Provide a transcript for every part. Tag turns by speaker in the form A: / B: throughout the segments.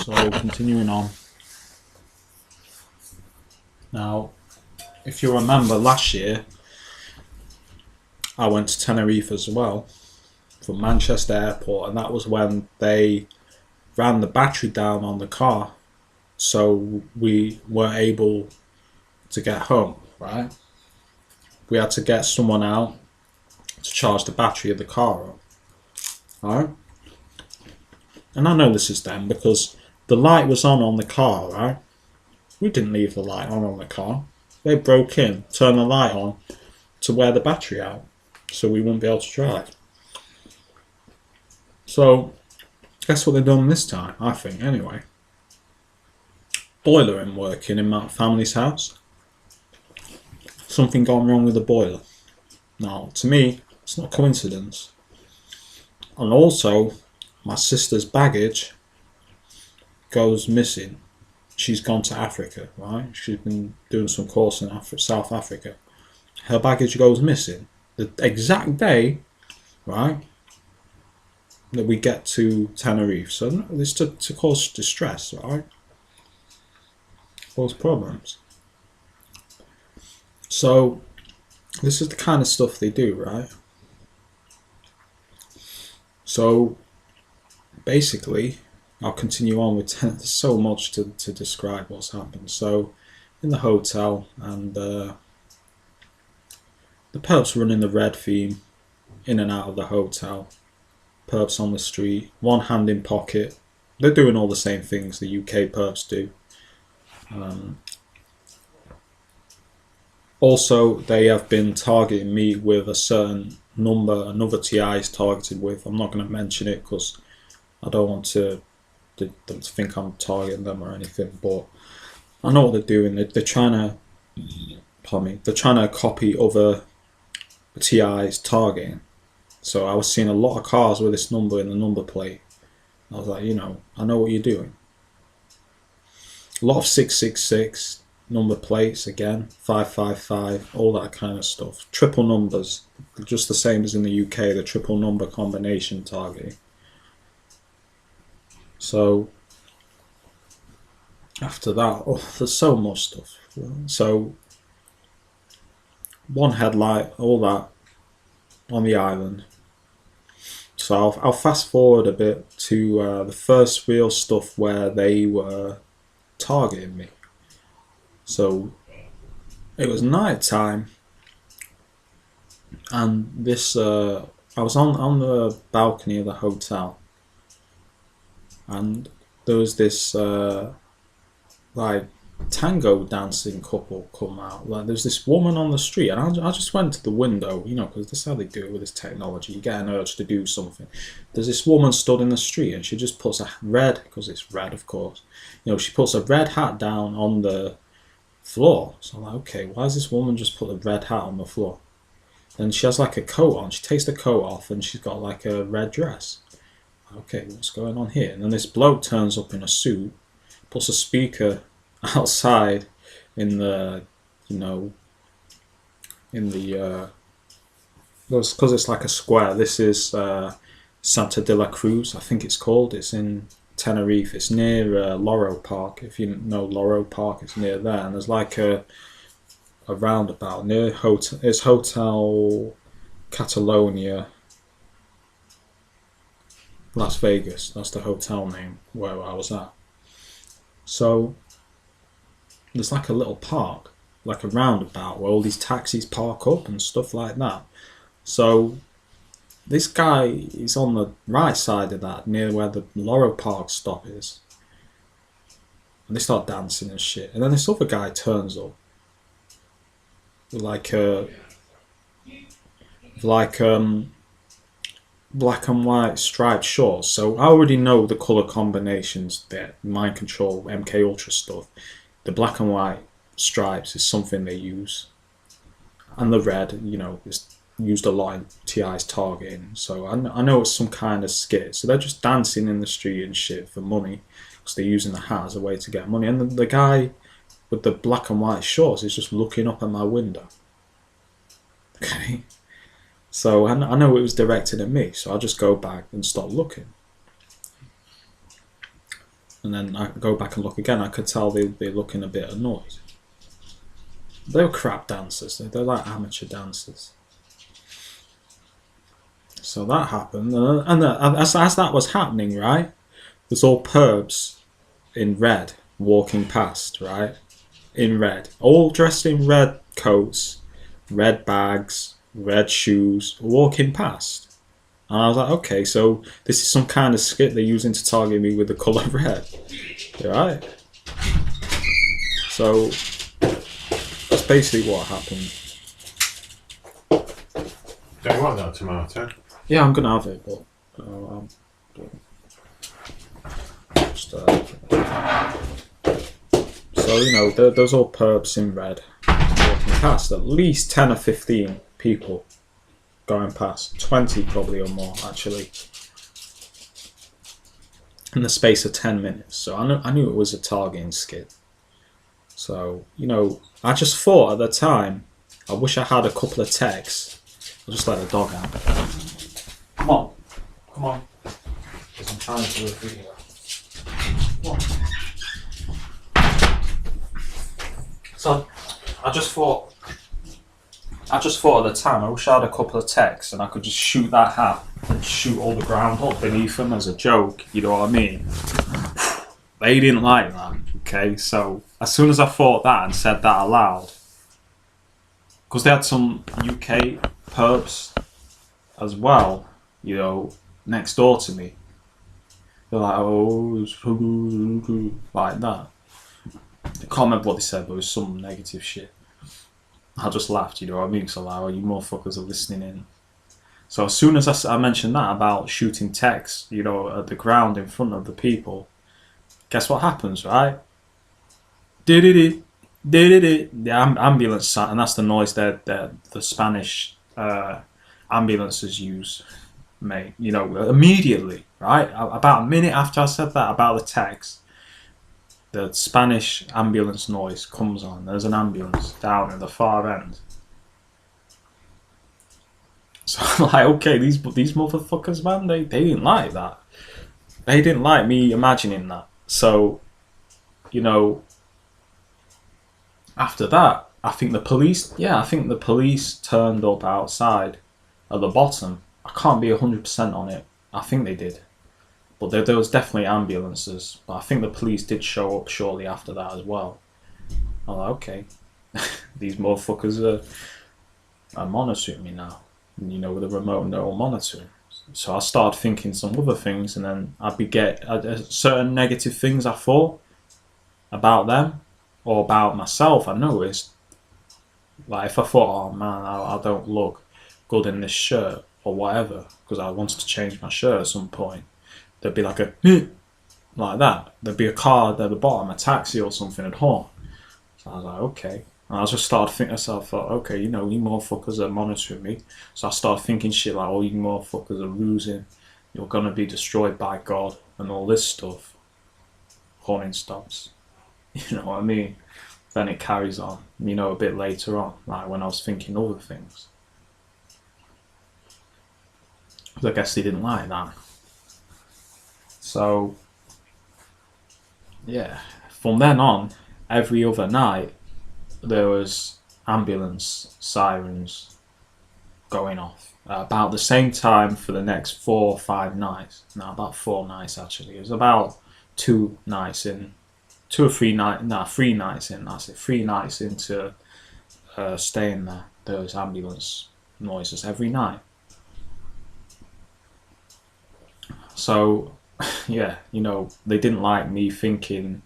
A: So continuing on. Now, if you remember last year, I went to Tenerife as well from Manchester Airport, and that was when they ran the battery down on the car, so we weren't able to get home, right? We had to get someone out to charge the battery of the car up, right? And I know this is them because the light was on the car, right? We didn't leave the light on the car. They broke in, turned the light on to wear the battery out, so we wouldn't be able to drive. So, guess what they've done this time, I think, anyway. Boiler isn't working in my family's house. Something gone wrong with the boiler. Now, to me, it's not a coincidence. And also, my sister's baggage goes missing. She's gone to Africa, right? She's been doing some course in South Africa. Her baggage goes missing the exact day, right, that we get to Tenerife. So this to cause distress, right? Cause problems. So this is the kind of stuff they do, right? So basically, I'll continue on with there's so much to describe what's happened. So in the hotel, and the perps running the red theme in and out of the hotel, perps on the street, one hand in pocket. They're doing all the same things the UK perps do. Also, they have been targeting me with a certain number, another TI is targeted with. I'm not going to mention it because I don't want to them to think I'm targeting them or anything, but I know what they're doing. They're trying to, pardon me, they're trying to copy other TIs targeting. So I was seeing a lot of cars with this number in the number plate. I was like, I know what you're doing. A lot of 666 number plates again, 555, all that kind of stuff. Triple numbers, just the same as in the UK, the triple number combination targeting. So after that, there's so much stuff. So one headlight, all that on the island. So I'll fast forward a bit to the first real stuff where they were targeting me. So it was night time, and this I was on the balcony of the hotel, and there was this like tango dancing couple come out. Like there's this woman on the street, and I just went to the window, because this is how they do it with this technology. You get an urge to do something. There's this woman stood in the street, and she just puts a red, because it's red, of course. She puts a red hat down on the floor. So I'm like, okay, why does this woman just put a red hat on the floor? And she has like a coat on. She takes the coat off, and she's got like a red dress. Okay, what's going on here? And then this bloke turns up in a suit, puts a speaker outside in the, because it's like a square. This is Santa de la Cruz, I think it's called. It's in Tenerife. It's near Loro Park. If you know Loro Park, it's near there. And there's like a roundabout near hotel. It's Hotel Catalonia, Las Vegas. That's the hotel name where I was at. So there's like a little park, like a roundabout where all these taxis park up and stuff like that. So this guy is on the right side of that, near where the Loro Park stop is. And they start dancing and shit. And then this other guy turns up with like black and white striped shorts. So I already know the colour combinations there, Mind Control, MK Ultra stuff. The black and white stripes is something they use. And the red, is used a lot in TI's targeting. So I know it's some kind of skit. So they're just dancing in the street and shit for money, because they're using the hat as a way to get money. And the guy with the black and white shorts is just looking up at my window. Okay. So I know it was directed at me, so I'll just go back and stop looking. and then I go back and look again, I could tell they'd be looking a bit annoyed. They were crap dancers. They're like amateur dancers. So that happened, and as that was happening, right, there's all perps in red walking past, right, in red, all dressed in red coats, red bags, red shoes, walking past. And I was like, okay, so this is some kind of skit they're using to target me with the colour red, right? So that's basically what happened.
B: Don't you want that tomato?
A: Yeah, I'm gonna have it, but just, so you know, there's all perps in red walking past. At least 10 or 15 people going past, 20 probably or more actually, in the space of 10 minutes. So I knew it was a targeting skit. So you know, I just thought at the time, I wish I had a couple of texts. I'll just let the dog out. Come on, come on. Because I'm trying to do a video. Come on. So I just thought at the time, I wish I had a couple of texts and I could just shoot that hat and shoot all the ground up beneath them as a joke. You know what I mean? They didn't like that. Okay, so as soon as I thought that and said that aloud, because they had some UK perps as well, you know, next door to me. They're like, oh, like that. I can't remember what they said, but it was some negative shit. I just laughed, you know what I mean? So like, oh, you motherfuckers are listening in. So as soon as I mentioned that about shooting text, you know, at the ground in front of the people, guess what happens, right? The ambulance, and that's the noise that the Spanish ambulances use, mate. You know, immediately, right? About a minute after I said that about the text, the Spanish ambulance noise comes on. There's an ambulance down at the far end. So I'm like, okay, these motherfuckers, man, they didn't like that. They didn't like me imagining that. So, you know, after that, I think the police turned up outside at the bottom. I can't be 100% on it. I think they did. But there was definitely ambulances. But I think the police did show up shortly after that as well. I'm like, okay, these motherfuckers are monitoring me now. You know, with a remote neural monitoring. So I started thinking some other things, and then I'd get certain negative things I thought about them or about myself. I noticed, like, if I thought, oh man, I don't look good in this shirt or whatever, because I wanted to change my shirt at some point, there'd be like a like that. There'd be a car at the bottom, a taxi or something, and horn. So I was like, okay. And I just started thinking to myself, okay, you know, you motherfuckers are monitoring me. So I started thinking shit like, oh, you motherfuckers are losing. You're going to be destroyed by God and all this stuff. Horning stops. You know what I mean? Then it carries on, you know, a bit later on, like when I was thinking other things. Because I guess they didn't like that. So, yeah, from then on, every other night, there was ambulance sirens going off about the same time for the next 4 or 5 nights. No, about 4 nights actually. It was about 2 nights in, 2 or 3 nights. No, 3 nights in. That's it. 3 nights into staying there. There was ambulance noises every night. So, yeah, you know, they didn't like me thinking,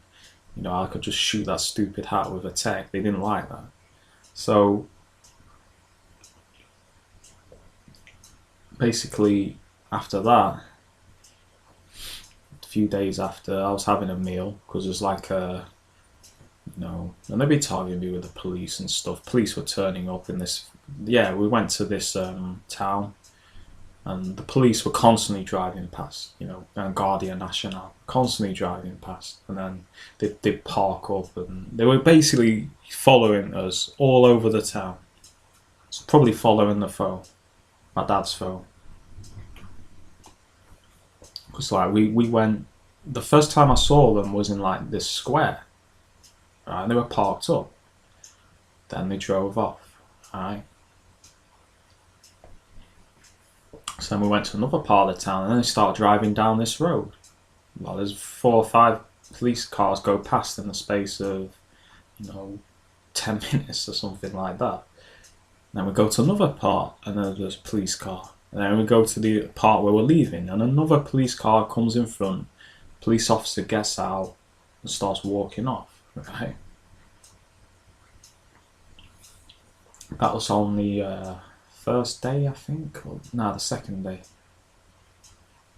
A: you know, I could just shoot that stupid hat with a tech. They didn't like that. So basically, after that, a few days after, I was having a meal because there's like a, you know, and they'd be targeting me with the police and stuff. Police were turning up in this. Yeah, we went to this town. And the police were constantly driving past, you know, and Guardia Nacional, constantly driving past. And then they'd park up, and they were basically following us all over the town. So probably following the phone, my dad's phone. Because like we went the first time I saw them was in like this square, right? And they were parked up. Then they drove off, right? So then we went to another part of the town, and then they started driving down this road. Well, there's 4 or 5 police cars go past in the space of, 10 minutes or something like that. Then we go to another part, and then there's a police car. And then we go to the part where we're leaving, and another police car comes in front. Police officer gets out and starts walking off, right? That was on the first day, I think. Or, no, the second day.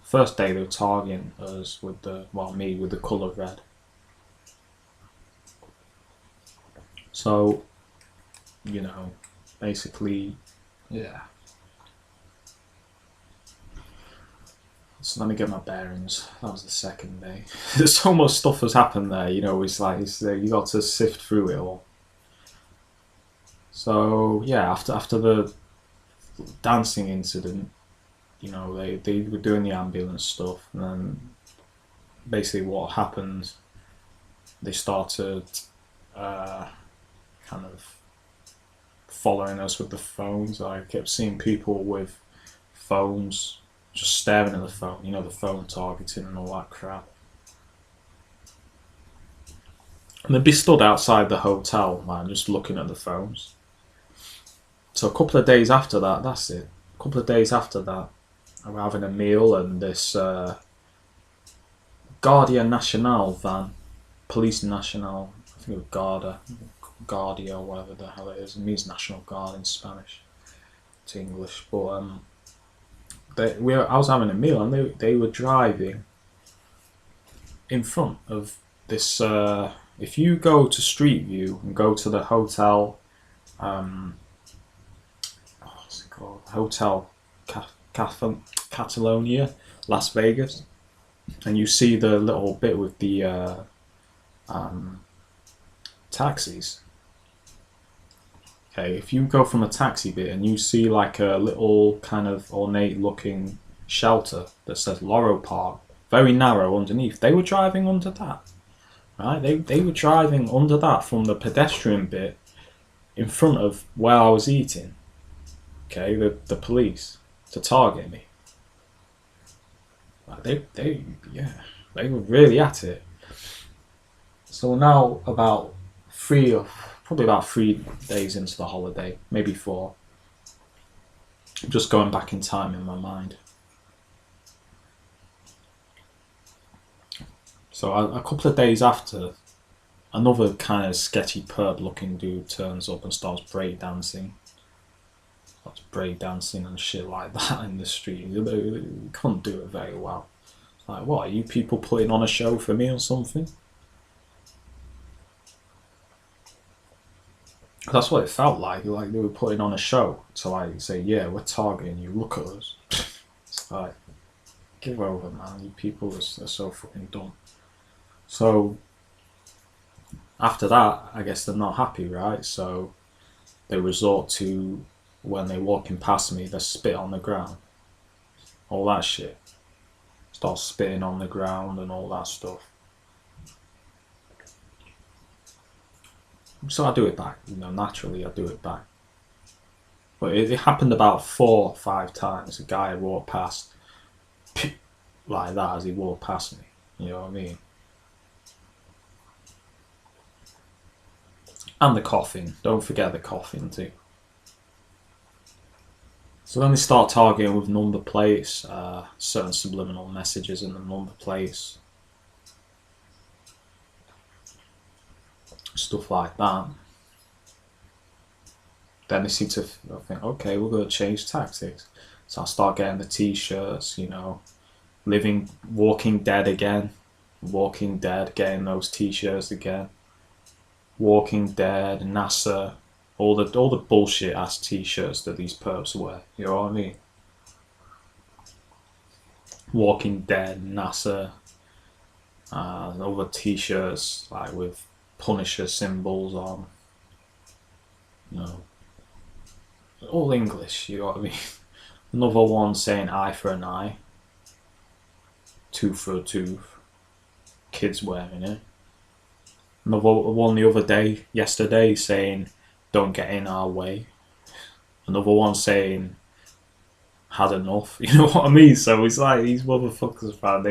A: First day they were targeting us with me with the colour red. So, basically, yeah. So let me get my bearings. That was the second day. There's so much stuff has happened there, it's like you got to sift through it all. So yeah, after the dancing incident, they were doing the ambulance stuff, and then basically what happened, they started kind of following us with the phones. I kept seeing people with phones just staring at the phone, the phone targeting and all that crap. And they'd be stood outside the hotel, man, just looking at the phones. So a couple of days after that, that's it. A couple of days after that, I was having a meal, and this Guardia Nacional van, Police Nacional, I think it was Guardia, whatever the hell it is. It means National Guard in Spanish. It's English, but I was having a meal, and they were driving in front of this. If you go to Street View and go to the hotel, what's it called? Hotel Catalonia, Las Vegas, and you see the little bit with the taxis. Okay, if you go from a taxi bit and you see like a little kind of ornate looking shelter that says Loro Park, very narrow underneath, they were driving under that. Right? They were driving under that from the pedestrian bit in front of where I was eating. Okay, the police to target me. Like they were really at it. So now probably about 3 days into the holiday, maybe 4. I'm just going back in time in my mind. So a couple of days after, another kind of sketchy perp looking dude turns up and starts breakdancing. And shit like that in the street. You couldn't do it very well. It's like, what, are you people putting on a show for me or something? That's what it felt like they were putting on a show to like say, yeah, we're targeting you, look at us. It's like, give over, man, you people are so fucking dumb. So after that, I guess they're not happy, right? So they resort to, when they're walking past me, they spit on the ground. All that shit. Start spitting on the ground and all that stuff. So I do it back, naturally I do it back. But it happened about 4 or 5 times. A guy walked past, like that as he walked past me. You know what I mean? And the coughing. Don't forget the coughing too. So then they start targeting with number plates, certain subliminal messages in the number plates. Stuff like that. Then they seem to think, okay, we're going to change tactics. So I start getting the t-shirts, Walking Dead again. Walking Dead, getting those t-shirts again. Walking Dead, NASA, all the bullshit ass t-shirts that these perps wear. You know what I mean? Walking Dead, NASA, all the t-shirts like with Punisher symbols on. All English. You know what I mean? Another one saying eye for an eye, tooth for a tooth. kids wearing it. Another one the other day, yesterday, saying, "Don't get in our way." Another one saying, "Had enough." You know what I mean? So it's like these motherfuckers, man.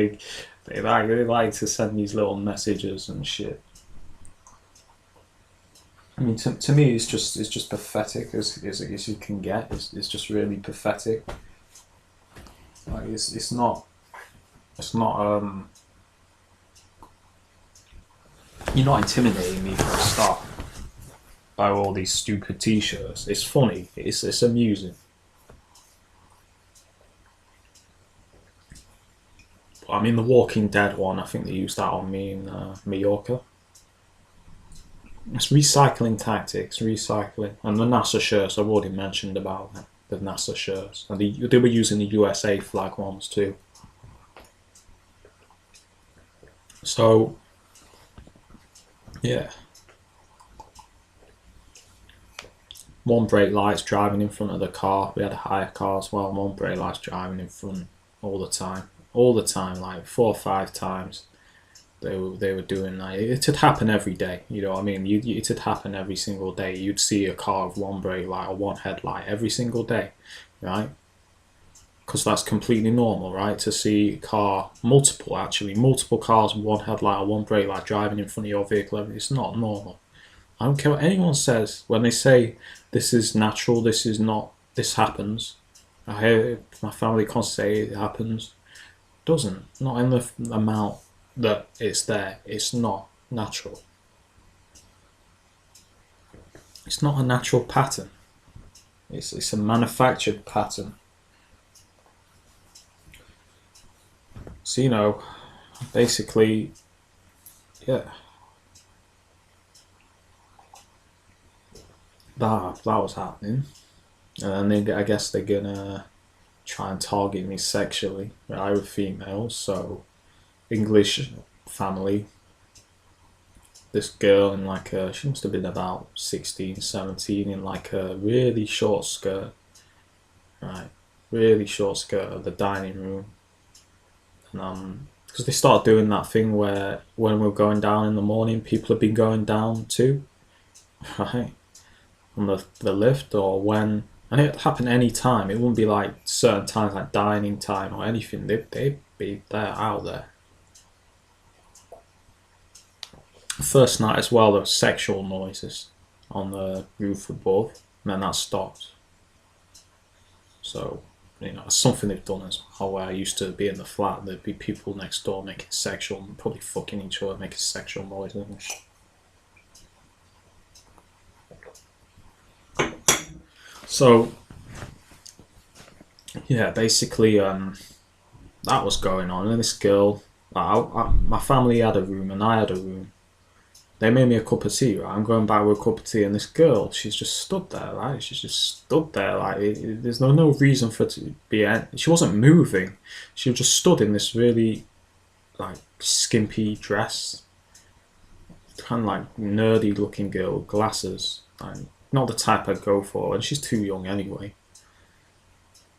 A: They like to send these little messages and shit. I mean, to me, it's just pathetic as you can get. It's just really pathetic. Like it's not you're not intimidating me for a start by all these stupid t-shirts. It's funny. It's amusing. I mean, the Walking Dead one, I think they used that on me in Mallorca. It's recycling tactics, recycling. And the NASA shirts, I've already mentioned about them, the NASA shirts. And they were using the USA flag ones too. So, yeah. One brake light's driving in front of the car. We had a hire car as well. One brake light's driving in front all the time. All the time, like 4 or 5 times. They were doing that. It would happen every day. You know what I mean? It would happen every single day. You'd see a car with one brake light or one headlight every single day, right? Because that's completely normal, right? To see a car, multiple cars with one headlight or one brake light driving in front of your vehicle. It's not normal. I don't care what anyone says. When they say this is natural, this is not, this happens. I hear my family constantly say it happens. It doesn't. Not in the amount that it's there. It's not natural. It's not a natural pattern. It's a manufactured pattern. So, you know, basically, yeah. That was happening. And then I guess they're gonna try and target me sexually. I was female, so English family. This girl in like she must have been about 16, 17, in like a really short skirt. Right. Really short skirt of the dining room. And because they start doing that thing where when we're going down in the morning, people have been going down too. Right. On the lift, or when, and it happened any time. It wouldn't be like certain times like dining time or anything. They'd be there, out there. First night as well, there were sexual noises on the roof above, and then that stopped. So, you know, it's something they've done as well. Where I used to be in the flat, there'd be people next door making sexual, probably fucking each other, making sexual noises and shit. So, yeah, basically, that was going on. And this girl, my family had a room and I had a room. They made me a cup of tea, right? I'm going back with a cup of tea, and this girl, she's just stood there, right? She's just stood there, like, there's no reason for it to be. She wasn't moving. She just stood in this really, like, skimpy dress. Kind of like nerdy looking girl with glasses. Like, not the type I'd go for, and she's too young anyway.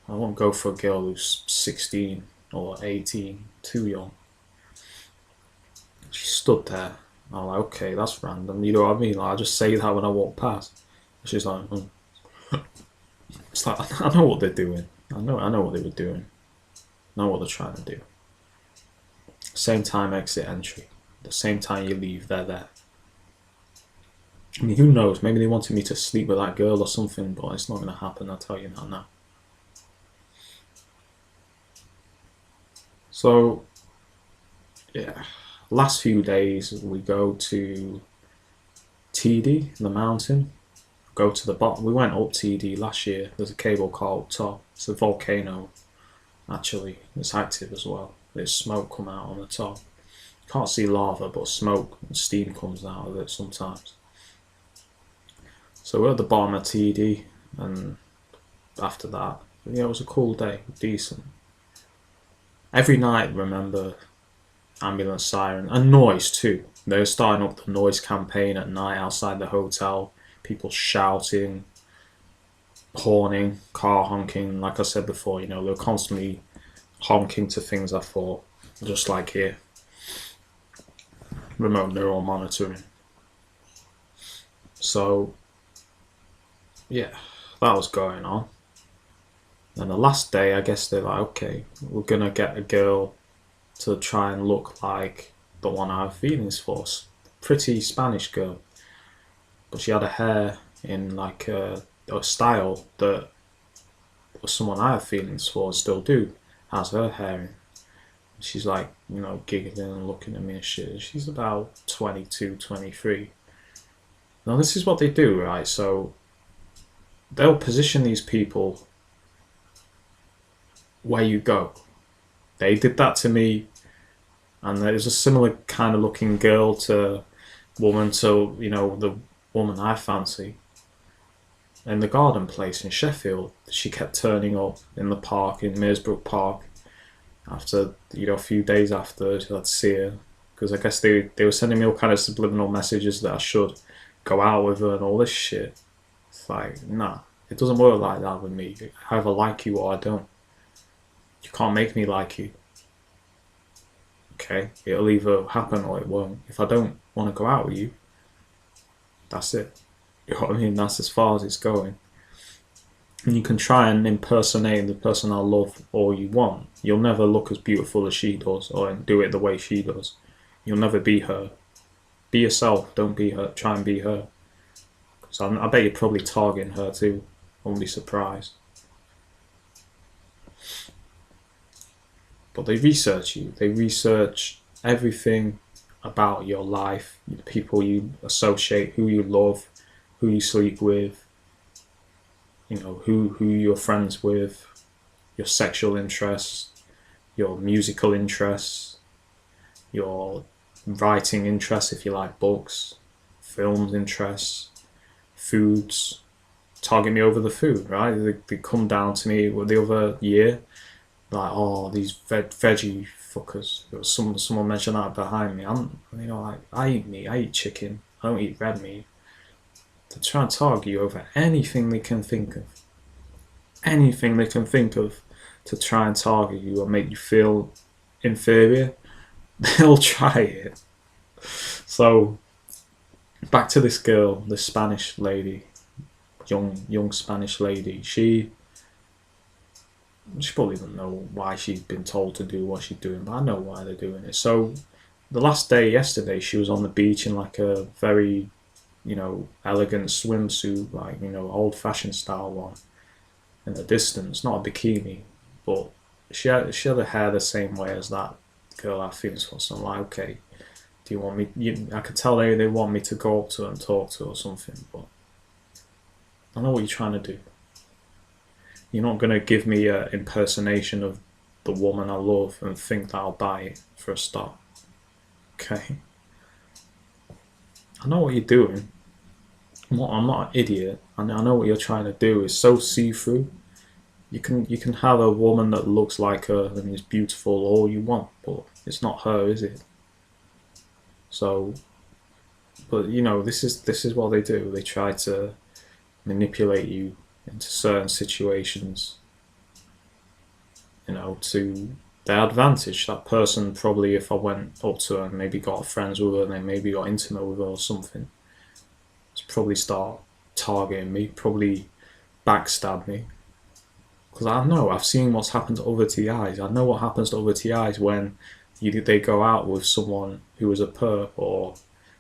A: I won't go for a girl who's 16 or 18, too young. She stood there. I'm like, okay, that's random. You know what I mean? Like, I just say that when I walk past. She's like, It's like, I know what they're doing. I know what they were doing. I know what they're trying to do. Same time exit entry. The same time you leave, they're there. I mean, who knows? Maybe they wanted me to sleep with that girl or something, but it's not going to happen. I'll tell you that now. So, yeah. Last few days, we go to TD, the mountain. Go to the bottom. We went up TD last year. There's a cable car up top. It's a volcano, actually. It's active as well. There's smoke come out on the top. Can't see lava, but smoke and steam comes out of it sometimes. So we're at the bottom of TD, and after that, yeah, it was a cool day, decent. Every night, remember, ambulance siren, and noise too. They were starting up the noise campaign at night outside the hotel. People shouting, horning, car honking. Like I said before, you know, they were constantly honking to things, I thought, just like here. remote neural monitoring. So yeah, that was going on. And the last day, I guess they're like, okay, we're gonna get a girl to try and look like the one I have feelings for. Pretty Spanish girl, but she had her hair in like a style that someone I have feelings for and still do has her hair in. She's like, giggling and looking at me and shit. She's about 22, 23. Now this is what they do, right? So they'll position these people where you go. They did that to me, and there's a similar kind of looking girl to woman to the woman I fancy in the garden place in Sheffield. She kept turning up in the park in Meersbrook Park after a few days after I'd see her, because I guess they were sending me all kind of subliminal messages that I should go out with her and all this shit. It's like, nah, it doesn't work like that with me. I either like you or I don't. You can't make me like you. Okay, it'll either happen or it won't. If I don't want to go out with you, that's it. You know what I mean? That's as far as it's going. And you can try and impersonate the person I love all you want. You'll never look as beautiful as she does or do it the way she does. You'll never be her. Be yourself, don't be her. Try and be her. Because I bet you're probably targeting her too. I wouldn't be surprised. But they research you. They research everything about your life, the people you associate, who you love, who you sleep with, who you're friends with, your sexual interests, your musical interests, your writing interests if you like books, films interests, foods. Target me over the food, right? They come down to me the other year, like, oh, these veggie fuckers. There was someone mentioned that behind me. I eat meat, I eat chicken, I don't eat red meat. To try and target you over anything they can think of. Anything they can think of to try and target you or make you feel inferior, they'll try it. So, back to this girl, this Spanish lady, young Spanish lady. She probably doesn't know why she's been told to do what she's doing, but I know why they're doing it. So, the last day yesterday, she was on the beach in like a very elegant swimsuit, like, old-fashioned style one. In the distance, not a bikini, but she had her hair the same way as that girl I have feelings for. So I'm like, okay, do you want me? I could tell they want me to go up to her and talk to her or something, but I know what you're trying to do. You're not gonna give me an impersonation of the woman I love and think that I'll buy it for a start. Okay. I know what you're doing. I'm not an idiot. I know what you're trying to do. It's so see-through. You can have a woman that looks like her and is beautiful all you want, but it's not her, is it? So, but this is what they do. They try to manipulate you into certain situations, to their advantage. That person probably, if I went up to her and maybe got friends with her and then maybe got intimate with her or something, probably start targeting me, probably backstab me. Because I know, I've seen what's happened to other TIs. I know what happens to other TIs when they go out with someone who is a perp or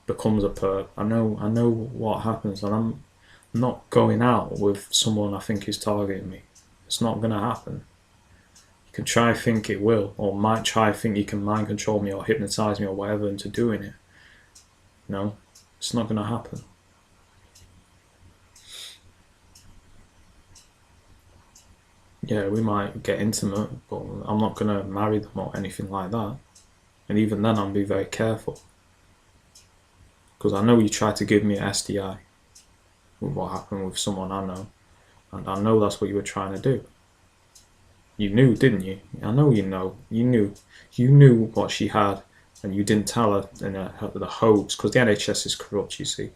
A: becomes a perp. I know what happens, and I'm not going out with someone I think is targeting me. It's not going to happen. You can try and think it will, or might try and think you can mind control me or hypnotize me or whatever into doing it. No, it's not going to happen. Yeah, we might get intimate, but I'm not going to marry them or anything like that. And even then, I'll be very careful. Because I know you tried to give me an STI with what happened with someone I know. And I know that's what you were trying to do. You knew, didn't you? I know you know. You knew. You knew what she had, and you didn't tell her in the hopes, because the NHS is corrupt, you see.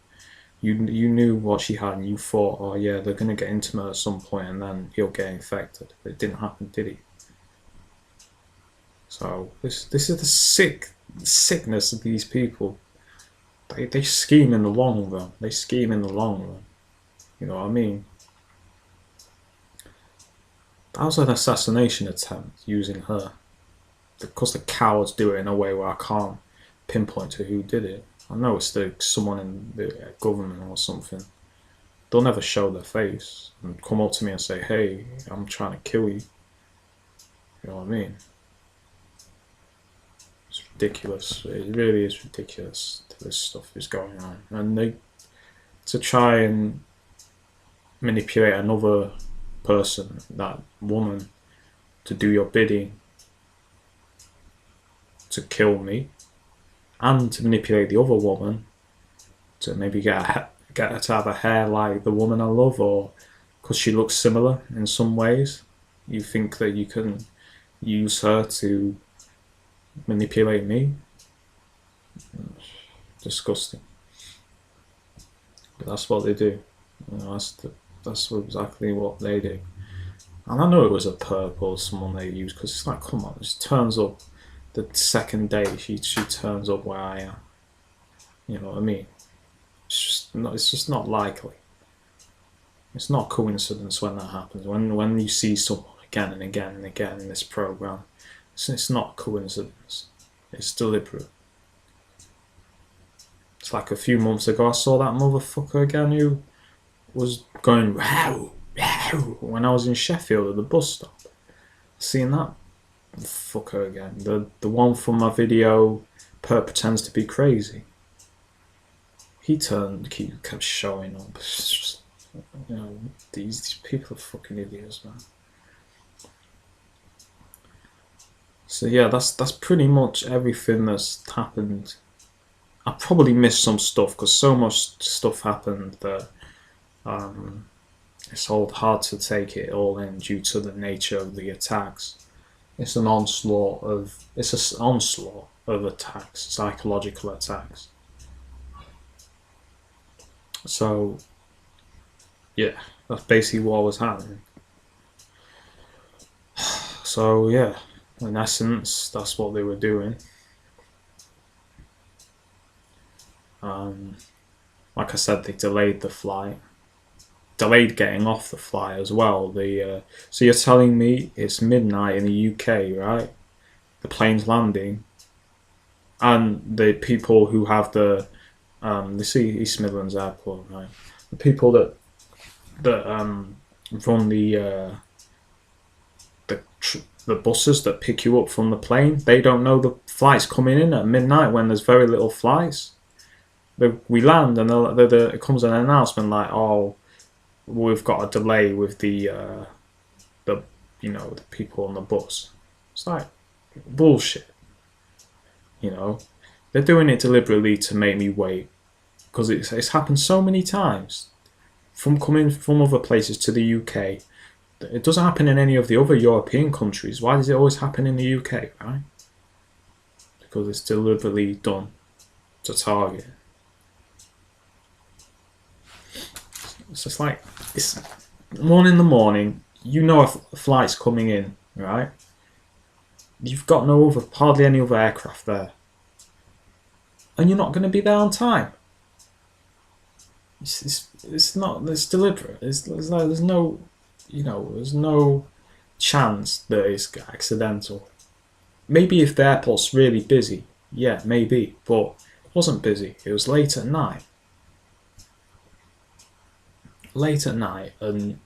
A: You knew what she had, and you thought, oh yeah, they're going to get intimate at some point and then he'll get infected. But it didn't happen, did he? So this is the sickness of these people. they scheme in the long run. They scheme in the long run. You know what I mean? That was an assassination attempt using her. Because the cowards do it in a way where I can't pinpoint to who did it. I know it's someone in the government or something. They'll never show their face and come up to me and say, "Hey, I'm trying to kill you." You know what I mean? It's ridiculous. It really is ridiculous that this stuff is going on. And to try and manipulate another person, that woman, to do your bidding, to kill me, and to manipulate the other woman to maybe get her to have a hair like the woman I love, or because she looks similar in some ways, you think that you can use her to manipulate me. Disgusting. But that's what they do. You know, that's exactly what they do. And I know it was a perp or someone they used, because it's like, come on, she turns up the second day she turns up where I am. You know what I mean? It's just not likely. It's not coincidence when that happens. When you see someone again and again and again in this program, it's not coincidence. It's deliberate. It's like a few months ago I saw that motherfucker again who was going wow, wow when I was in Sheffield at the bus stop. Seeing that fucker again. The one from my video, Perp Pretends to Be Crazy. He kept showing up. It's just, you know, these people are fucking idiots, man. So yeah, that's pretty much everything that's happened. I probably missed some stuff because so much stuff happened that it's all hard to take it all in due to the nature of the attacks. It's an onslaught of attacks, psychological attacks. So yeah, that's basically what was happening. So yeah, in essence, that's what they were doing. Like I said, they delayed the flight, delayed getting off the flight as well. So you're telling me it's midnight in the UK, right? The plane's landing, and the people who have the East Midlands Airport, right? The people that run the buses that pick you up from the plane, they don't know the flight's coming in at midnight when there's very little flights. We land and it comes an announcement like, "Oh, we've got a delay with the people on the bus." It's like bullshit. You know, they're doing it deliberately to make me wait, because it's happened so many times. From coming from other places to the UK, it doesn't happen in any of the other European countries. Why does it always happen in the UK, right? Because it's deliberately done to target. It's just like, it's 1 in the morning, you know a flight's coming in, right? You've got hardly any other aircraft there, and you're not going to be there on time. It's deliberate. There's no, there's no chance that it's accidental. Maybe if the airport's really busy, yeah, maybe, but it wasn't busy. It was late at night. And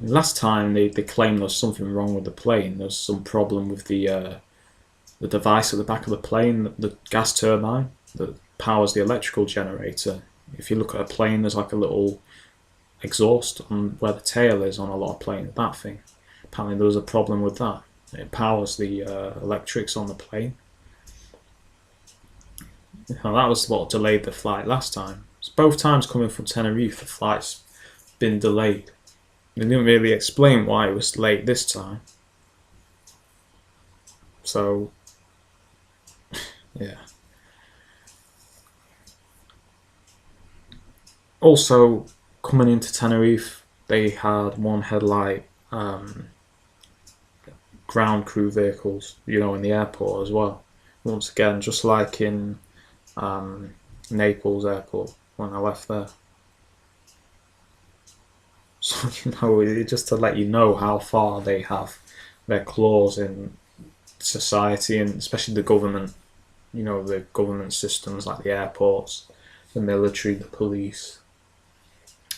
A: last time they claimed there was something wrong with the plane. There was some problem with the device at the back of the plane, the gas turbine that powers the electrical generator. If you look at a plane, there's like a little exhaust on where the tail is on a lot of planes. That thing, apparently there was a problem with that. It powers the electrics on the plane. That was what delayed the flight last time. So both times coming from Tenerife, the flight's been delayed. They didn't really explain why it was late this time. So, yeah. Also, coming into Tenerife, they had one headlight ground crew vehicles, in the airport as well. once again, just like in Naples airport when I left there. So, just to let you know how far they have their claws in society, and especially the government. The government systems like the airports, the military, the police.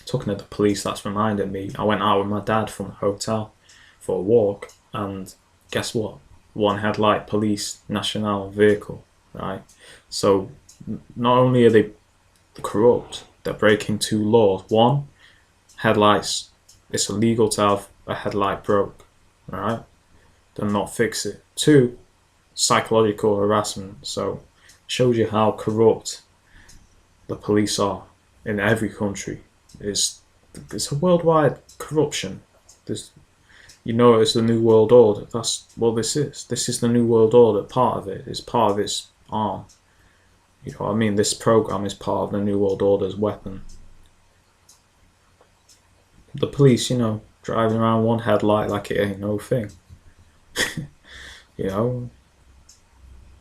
A: Talking of the police, that's reminded me, I went out with my dad from the hotel for a walk, and guess what? One headlight police national vehicle, right? So not only are they corrupt, they're breaking two laws. One, headlights, it's illegal to have a headlight broke, right? They'll not fix it. Two, psychological harassment. So shows you how corrupt the police are in every country. It's a worldwide corruption. It's the New World Order. That's what this is. This is the New World Order. Part of it is part of its arm. You know what I mean? This program is part of the New World Order's weapon. The police, driving around one headlight like it ain't no thing.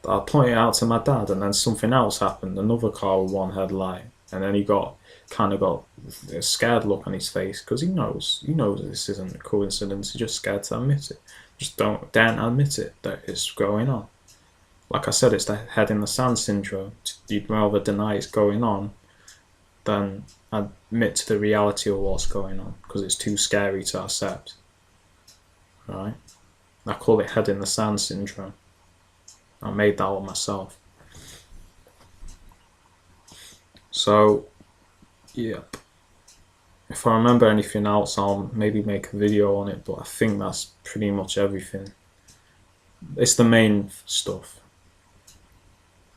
A: I pointed out to my dad, and then something else happened. Another car with one headlight, and then he got a scared look on his face because he knows this isn't a coincidence. He's just scared to admit it. Just daren't admit it that it's going on. Like I said, it's the head in the sand syndrome. You'd rather deny it's going on than admit to the reality of what's going on because it's too scary to accept. Right? I call it head in the sand syndrome. I made that up myself. So, yep. If I remember anything else, I'll maybe make a video on it, but I think that's pretty much everything. It's the main stuff.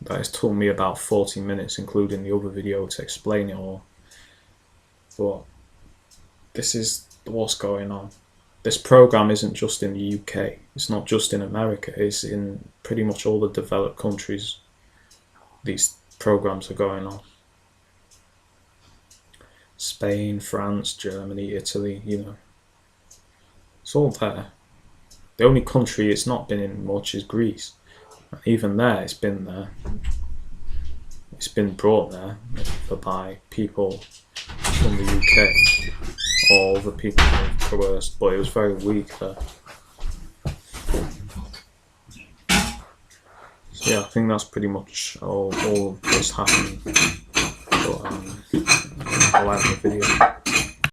A: That has took me about 40 minutes, including the other video, to explain it all. But this is what's going on. This program isn't just in the UK. It's not just in America. It's in pretty much all the developed countries. These programs are going on. Spain, France, Germany, Italy, It's all there. The only country it's not been in much is Greece. And even there, it's been there. It's been brought there by people from the UK. All the people were coerced, but it was very weak there. So yeah, I think that's pretty much all that's happened. But I'll end the video.